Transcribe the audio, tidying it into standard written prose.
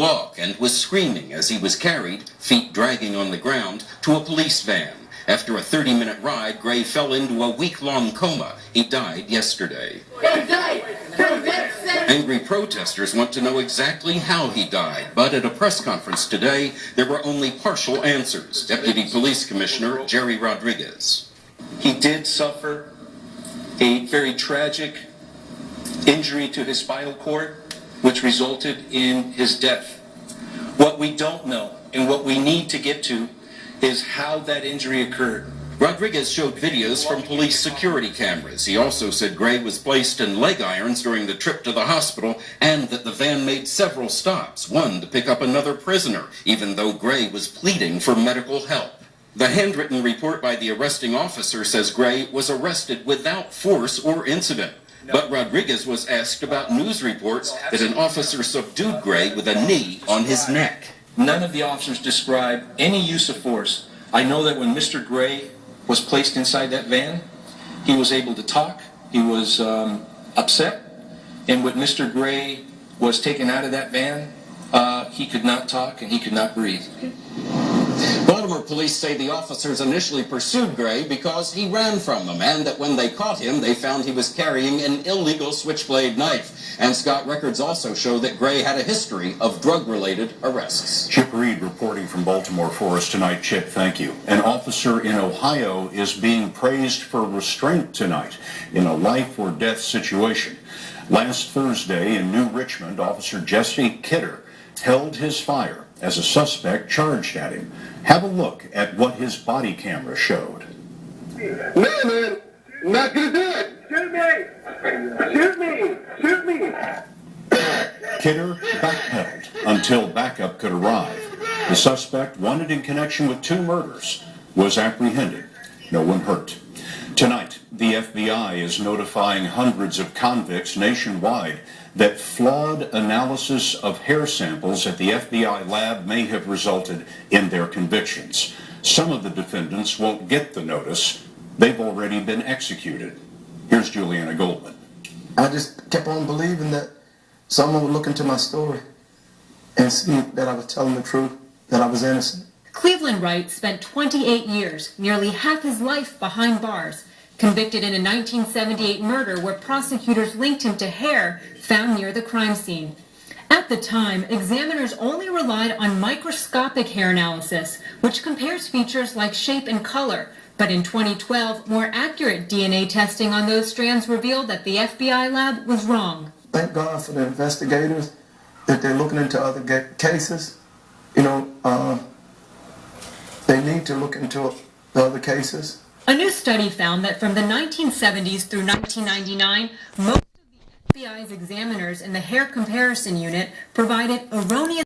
walk and was screaming as he was carried, feet dragging on the ground, to a police van. After a 30-minute ride, Gray fell into a week-long coma. He died yesterday. Angry protesters want to know exactly how he died, but at a press conference today, there were only partial answers. Deputy Police Commissioner Jerry Rodriguez. He did suffer a very tragic injury to his spinal cord, which resulted in his death. What we don't know and what we need to get to is how that injury occurred. Rodriguez showed videos from police security cameras. He also said Gray was placed in leg irons during the trip to the hospital and that the van made several stops, one to pick up another prisoner, even though Gray was pleading for medical help. The handwritten report by the arresting officer says Gray was arrested without force or incident. But Rodriguez was asked about news reports that an officer subdued Gray with a knee on his neck. None of the officers described any use of force. I know that when Mr. Gray was placed inside that van, he was able to talk, he was upset, and when Mr. Gray was taken out of that van, he could not talk and he could not breathe. Baltimore police say the officers initially pursued Gray because he ran from them, and that when they caught him, they found he was carrying an illegal switchblade knife. And Scott, records also show that Gray had a history of drug-related arrests. Chip Reed reporting from Baltimore for us tonight. Chip, thank you. An officer in Ohio is being praised for restraint tonight in a life or death situation. Last Thursday in New Richmond, Officer Jesse Kidder held his fire as a suspect charged at him. Have a look at what his body camera showed. No, man, I'm not gonna do it. Shoot me! Shoot me! Shoot me! Kidder backpedaled until backup could arrive. The suspect, wanted in connection with 2 murders, was apprehended. No one hurt. Tonight, the FBI is notifying hundreds of convicts nationwide that flawed analysis of hair samples at the FBI lab may have resulted in their convictions. Some of the defendants won't get the notice. They've already been executed. Here's Juliana Goldman. I just kept on believing that someone would look into my story and see that I was telling the truth, that I was innocent. Cleveland Wright spent 28 years, nearly half his life behind bars, convicted in a 1978 murder where prosecutors linked him to hair found near the crime scene. At the time, examiners only relied on microscopic hair analysis, which compares features like shape and color. But in 2012, more accurate DNA testing on those strands revealed that the FBI lab was wrong. Thank God for the investigators that they're looking into other cases. You know, they need to look into the other cases. A new study found that from the 1970s through 1999, most of the FBI's examiners in the hair comparison unit provided erroneous